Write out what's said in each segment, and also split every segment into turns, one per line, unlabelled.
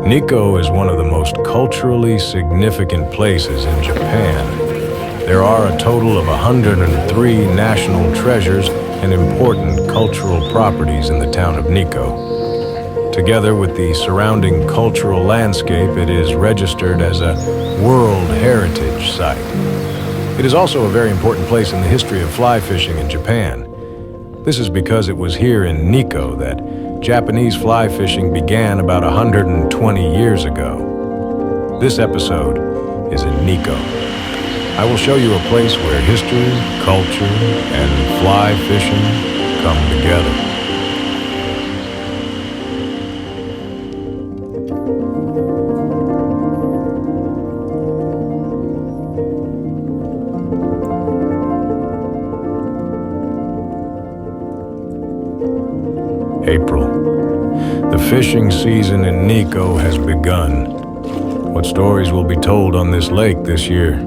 Nikko is one of the most culturally significant places in Japan. There are a total of 103 national treasures and important cultural properties in the town of Nikko. Together with the surrounding cultural landscape, it is registered as a World Heritage Site. It is also a very important place in the history of fly fishing in Japan. This is because it was here in Nikko that Japanese fly fishing began about 120 years ago. This episode is in Nikko. I will show you a place where history, culture, and fly fishing come together. April. The fishing season in Nikko has begun. What stories will be told on this lake this year?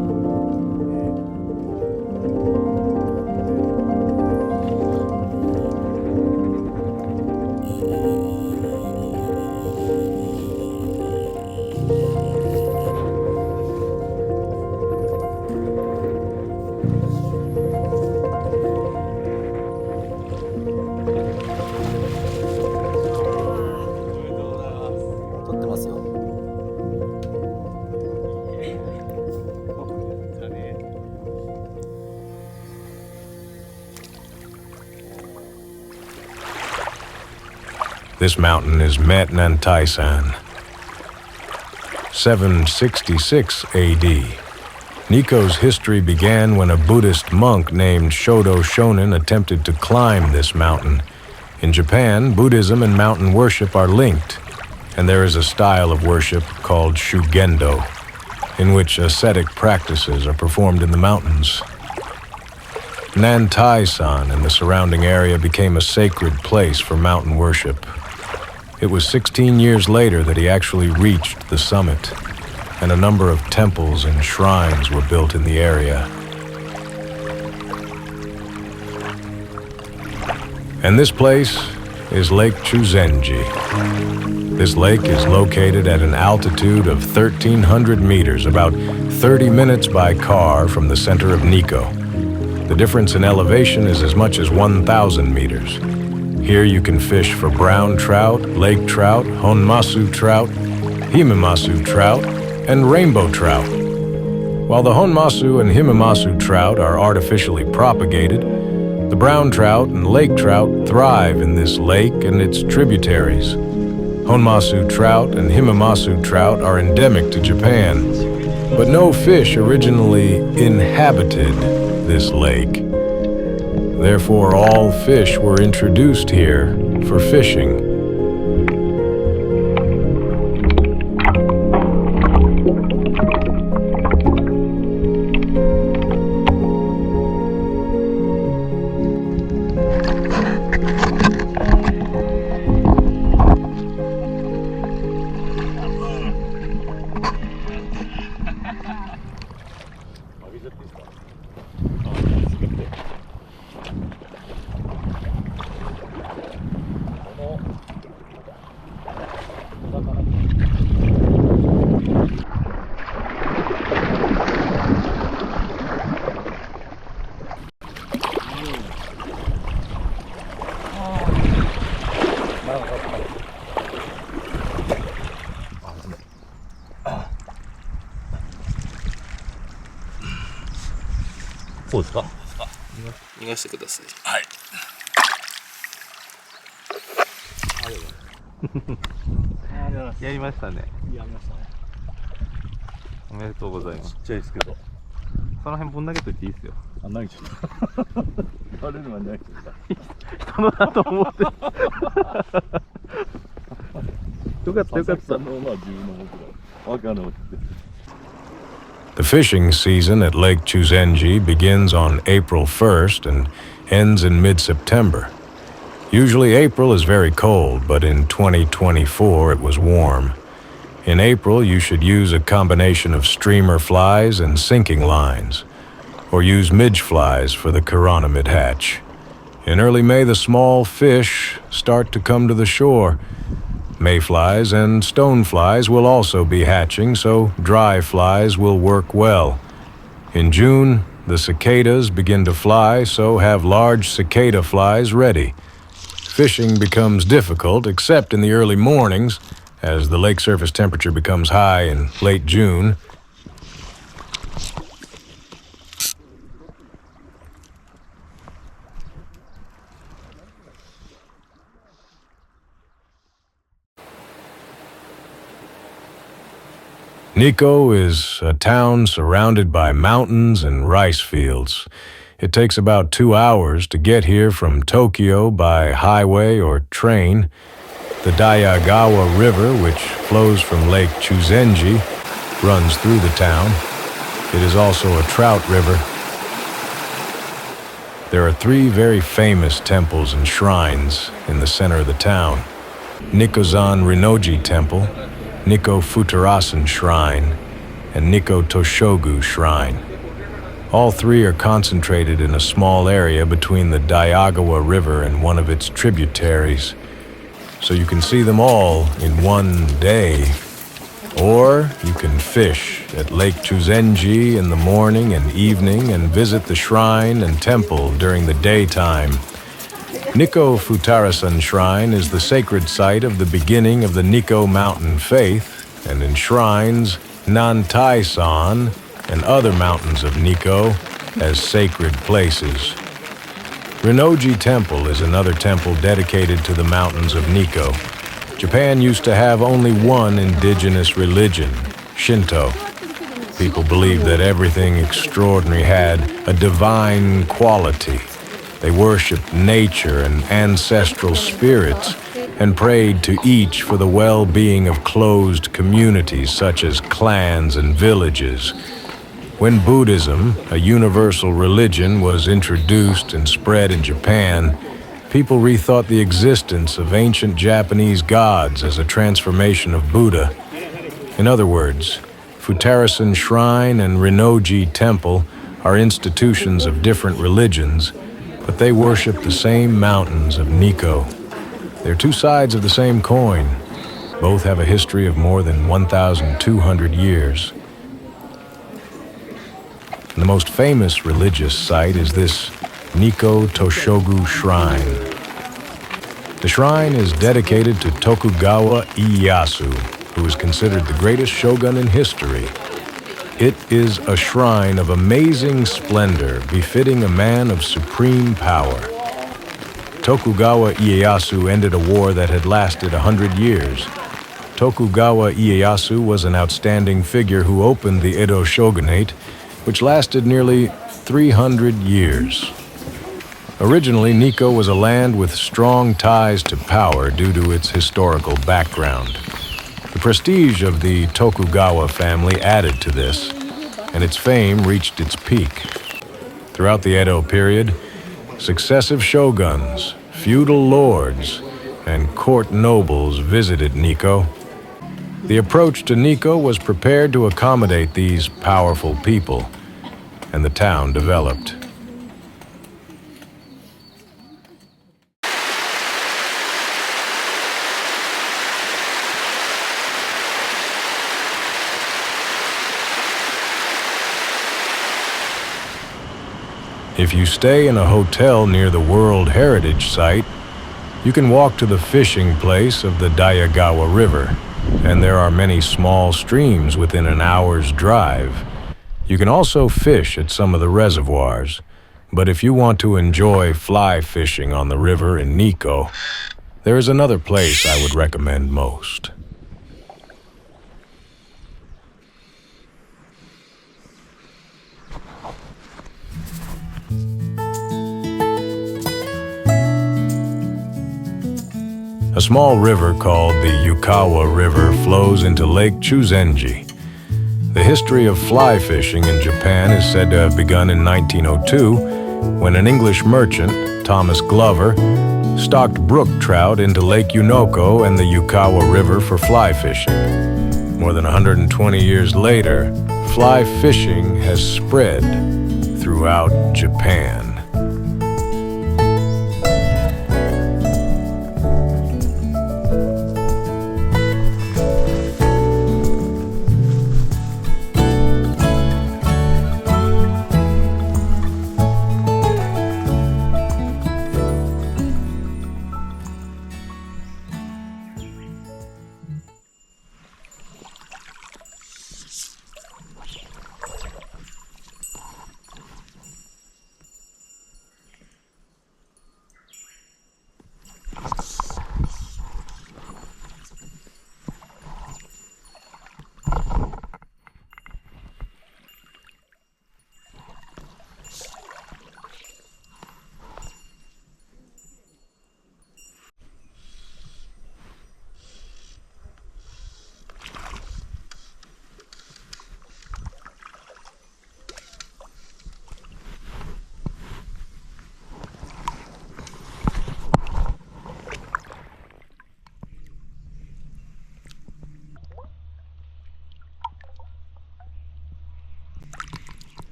This mountain is Met-Nantaisan. 766 AD. Nikko's history began when a Buddhist monk named Shodo Shonin attempted to climb this mountain. In Japan, Buddhism and mountain worship are linked, and there is a style of worship called Shugendo, in which ascetic practices are performed in the mountains. Nantaisan and the surrounding area became a sacred place for mountain worship. It was 16 years later that he actually reached the summit, and a number of temples and shrines were built in the area. And this place is Lake Chuzenji. This lake is located at an altitude of 1,300 meters, about 30 minutes by car from the center of Nikko. The difference in elevation is as much as 1,000 meters. Here you can fish for brown trout, lake trout, honmasu trout, himemasu trout, and rainbow trout. While the honmasu and himemasu trout are artificially propagated, the brown trout and lake trout thrive in this lake and its tributaries. Honmasu trout and himemasu trout are endemic to Japan, but no fish originally inhabited this lake. Therefore, all fish were introduced here for fishing.
そうですか。
逃がしてください。
はい。やりましたね。
やりましたね。
おめでとうございます。
ちっちゃいですけど。
その辺ぶん投げといていいですよ。
あ、投げちゃった。誰のは投げちゃった。
人のだと思って。よかったよかった。
The fishing season at Lake Chuzenji begins on April 1st and ends in mid-September. Usually April is very cold, but in 2024 it was warm. In April, you should use a combination of streamer flies and sinking lines, or use midge flies for the chironomid hatch. In early May, the small fish start to come to the shore. Mayflies and stoneflies will also be hatching, so dry flies will work well. In June, the cicadas begin to fly, so have large cicada flies ready. Fishing becomes difficult, except in the early mornings, as the lake surface temperature becomes high in late June. Nikko is a town surrounded by mountains and rice fields. It takes about 2 hours to get here from Tokyo by highway or train. The Dayagawa River, which flows from Lake Chuzenji, runs through the town. It is also a trout river. There are 3 very famous temples and shrines in the center of the town: Nikkozan Rinnoji Temple, Nikko Futarasan Shrine, and Nikko Toshogu Shrine. All 3 are concentrated in a small area between the Dayagawa River and one of its tributaries, so you can see them all in one day. Or you can fish at Lake Chuzenji in the morning and evening and visit the shrine and temple during the daytime. Nikko Futarasan Shrine is the sacred site of the beginning of the Nikko mountain faith and enshrines Nantai-san and other mountains of Nikko as sacred places. Rinnoji Temple is another temple dedicated to the mountains of Nikko. Japan used to have only one indigenous religion, Shinto. People believed that everything extraordinary had a divine quality. They worshipped nature and ancestral spirits and prayed to each for the well-being of closed communities such as clans and villages. When Buddhism, a universal religion, was introduced and spread in Japan, people rethought the existence of ancient Japanese gods as a transformation of Buddha. In other words, Futarasan Shrine and Rinnoji Temple are institutions of different religions, but they worship the same mountains of Nikko. They're 2 sides of the same coin. Both have a history of more than 1,200 years. And the most famous religious site is this Nikko Toshogu Shrine. The shrine is dedicated to Tokugawa Ieyasu, who is considered the greatest shogun in history. It is a shrine of amazing splendor, befitting a man of supreme power. Tokugawa Ieyasu ended a war that had lasted 100 years. Tokugawa Ieyasu was an outstanding figure who opened the Edo shogunate, which lasted nearly 300 years. Originally, Nikko was a land with strong ties to power due to its historical background. The prestige of the Tokugawa family added to this, and its fame reached its peak. Throughout the Edo period, successive shoguns, feudal lords, and court nobles visited Nikko. The approach to Nikko was prepared to accommodate these powerful people, and the town developed. If you stay in a hotel near the World Heritage Site, you can walk to the fishing place of the Dayagawa River, and there are many small streams within an hour's drive. You can also fish at some of the reservoirs, but if you want to enjoy fly fishing on the river in Nikko, there is another place I would recommend most. A small river called the Yukawa River flows into Lake Chuzenji. The history of fly fishing in Japan is said to have begun in 1902, when an English merchant, Thomas Glover, stocked brook trout into Lake Yonoko and the Yukawa River for fly fishing. More than 120 years later, fly fishing has spread throughout Japan.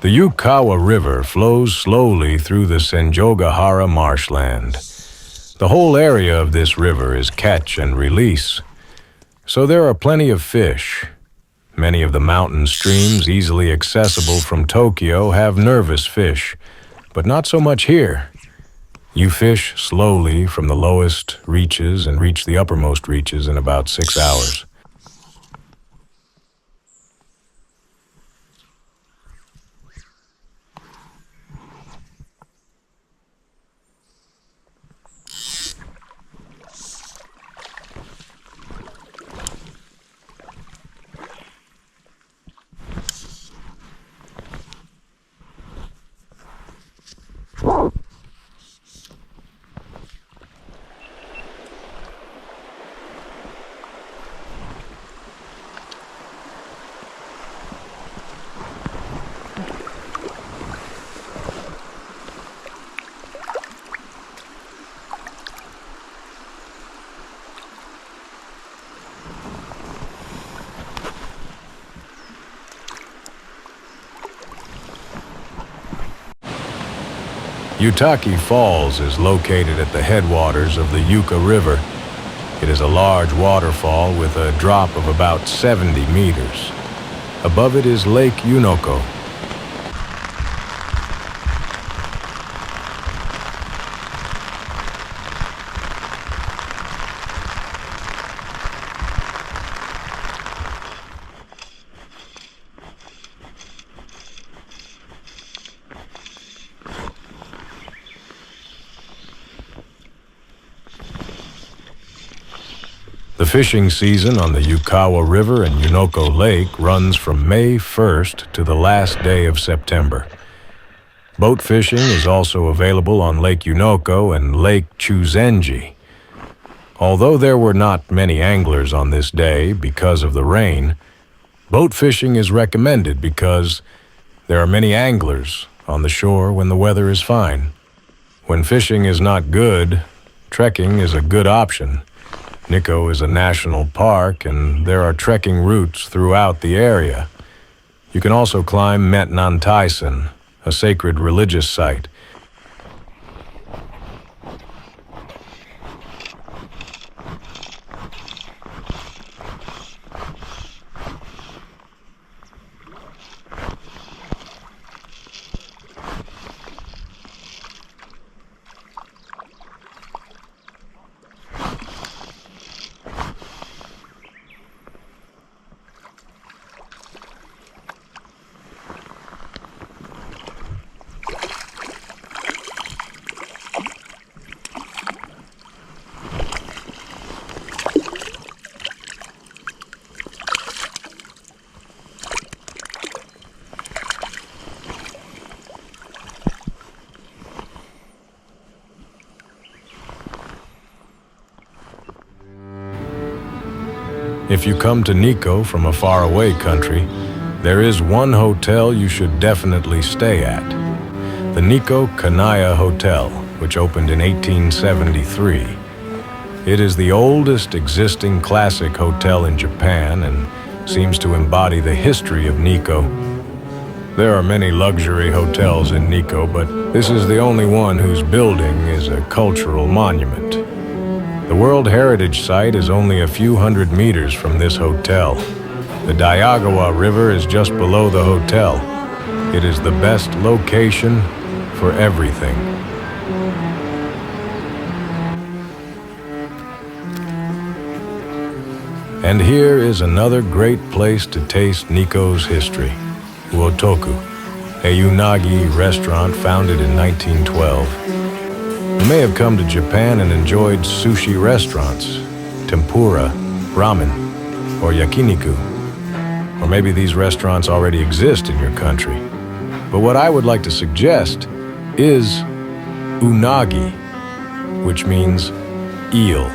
The Yukawa River flows slowly through the Senjogahara marshland. The whole area of this river is catch and release, so there are plenty of fish. Many of the mountain streams easily accessible from Tokyo have nervous fish, but not so much here. You fish slowly from the lowest reaches and reach the uppermost reaches in about 6 hours. Utaki Falls is located at the headwaters of the Yuka River. It is a large waterfall with a drop of about 70 meters. Above it is Lake Yonoko. The fishing season on the Yukawa River and Yonoko Lake runs from May 1st to the last day of September. Boat fishing is also available on Lake Yonoko and Lake Chuzenji. Although there were not many anglers on this day because of the rain, boat fishing is recommended because there are many anglers on the shore when the weather is fine. When fishing is not good, trekking is a good option. Nikko is a national park, and there are trekking routes throughout the area. You can also climb Metnantaisen, a sacred religious site. If you come to Nikko from a faraway country, there is one hotel you should definitely stay at. The Nikko Kanaya Hotel, which opened in 1873. It is the oldest existing classic hotel in Japan and seems to embody the history of Nikko. There are many luxury hotels in Nikko, but this is the only one whose building is a cultural monument. The World Heritage Site is only a few hundred meters from this hotel. The Dayagawa River is just below the hotel. It is the best location for everything. And here is another great place to taste Nikko's history, Uotoku, a Unagi restaurant founded in 1912. You may have come to Japan and enjoyed sushi restaurants, tempura, ramen, or yakiniku. Or maybe these restaurants already exist in your country. But what I would like to suggest is unagi, which means eel.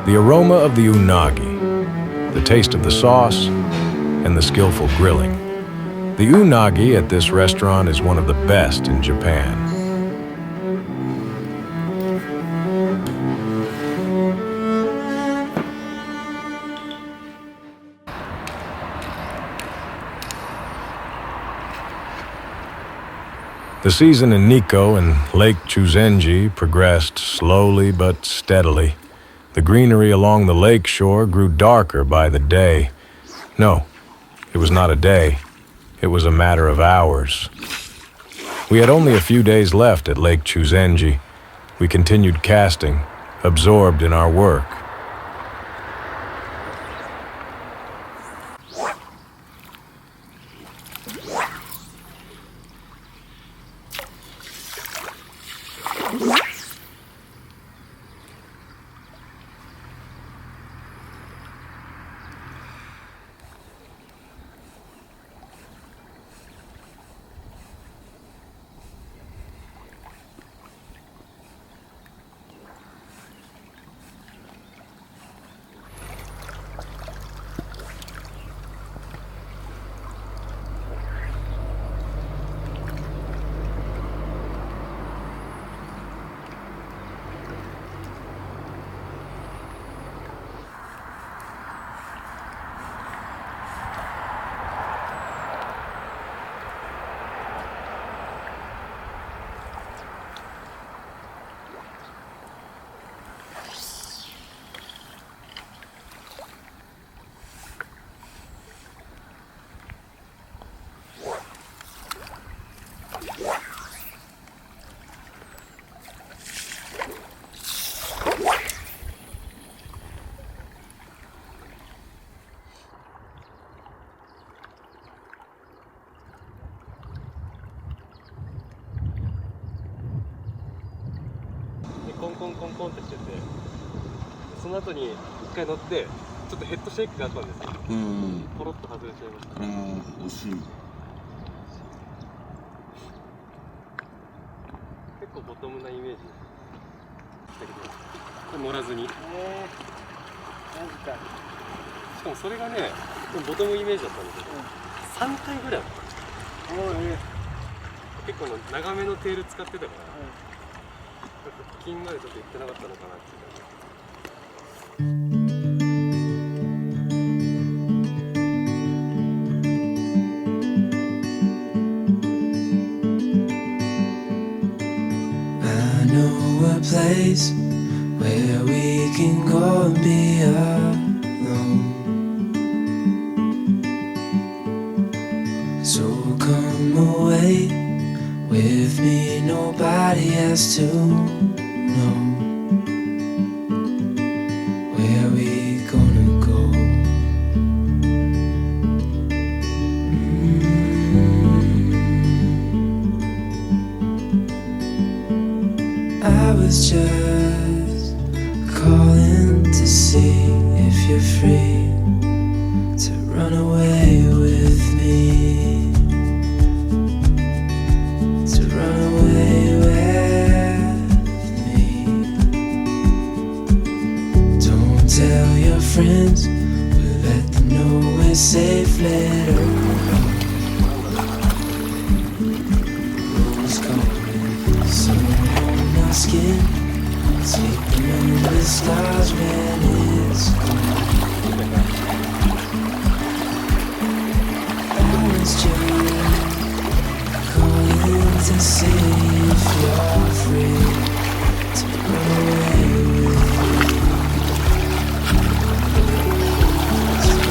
The aroma of the unagi, the taste of the sauce, and the skillful grilling. The unagi at this restaurant is one of the best in Japan. The season in Nikko and Lake Chuzenji progressed slowly but steadily. The greenery along the lake shore grew darker by the day. No, it was not a day. It was a matter of hours. We had only a few days left at Lake Chuzenji. We continued casting, absorbed in our work.
コンコンコンコンってしてて、その後に一回乗ってちょっとヘッドシェイクがあったんですよ。ポロッと外れちゃいました。
惜しい。
結構ボトムなイメージだけど、これ乗らずに。マジか。しかもそれがね、ボトムイメージだったんですけど、3回ぐらいあった。結構長めのテール使ってたから。金までちょっと行ってなかったのかなっていう感じ。
I know a place where we can go and be alone. So come away with me, nobody has to know. Where we gonna go? I was just calling to see if you're free to run away with me. To run away with me. Don't tell your friends, we'll let them know we're safe later. Rose colored sun on our skin, sleeping under the stars when it's gone. I was just calling to see if you're free to run away with me. To run away with me.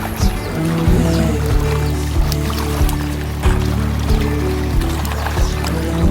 To run away with me. To run away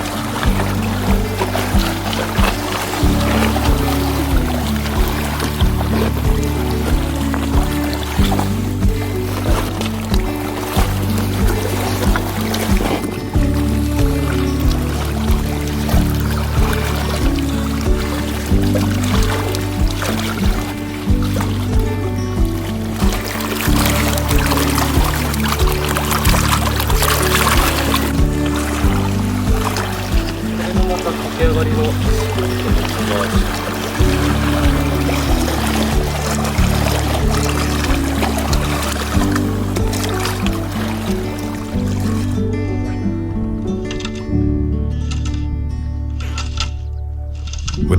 with me.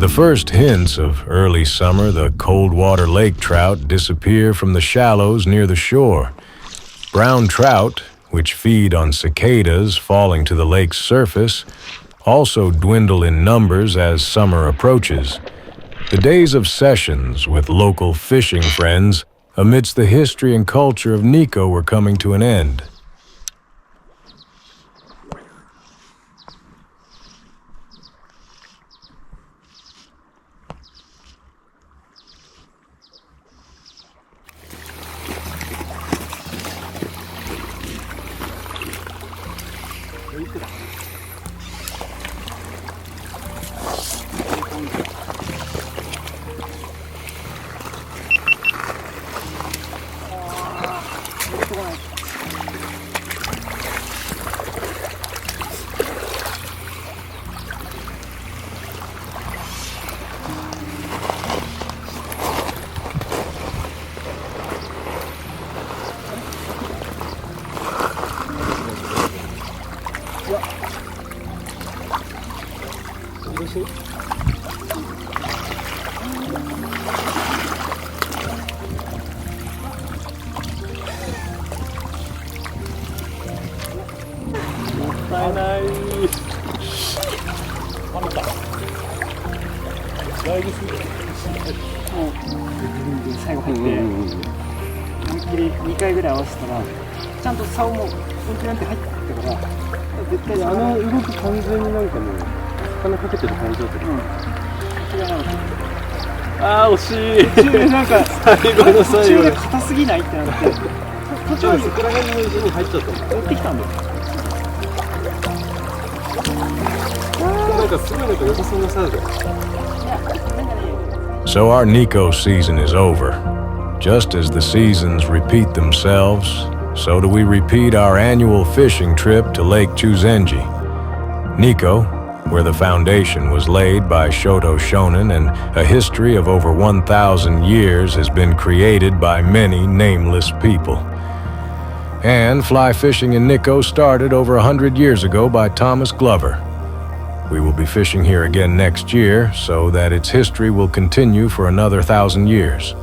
the first hints of early summer, the cold water lake trout disappear from the shallows near the shore. Brown trout, which feed on cicadas falling to the lake's surface, also dwindle in numbers as summer approaches. The days of sessions with local fishing friends amidst the history and culture of Nikko were coming to an end.
最後入って思いっきり2回ぐらい合わせたらちゃんと竿も本当に入ってたから絶対
あの動き完全になんかもう魚かけてる感じだったけど、あー惜しい。
途中でなんか
最後の最後
途中で硬すぎないってなって途中
そこら辺の水に入っちゃったの。
寄ってきたんだよ。
なんかすごいなんか良さそうなサイズだ。
So our Nikko season is over. Just as the seasons repeat themselves, so do we repeat our annual fishing trip to Lake Chuzenji. Nikko, where the foundation was laid by Shoto Shonen and a history of over 1,000 years has been created by many nameless people. And fly fishing in Nikko started over 100 years ago by Thomas Glover. We will be fishing here again next year so that its history will continue for another 1,000 years.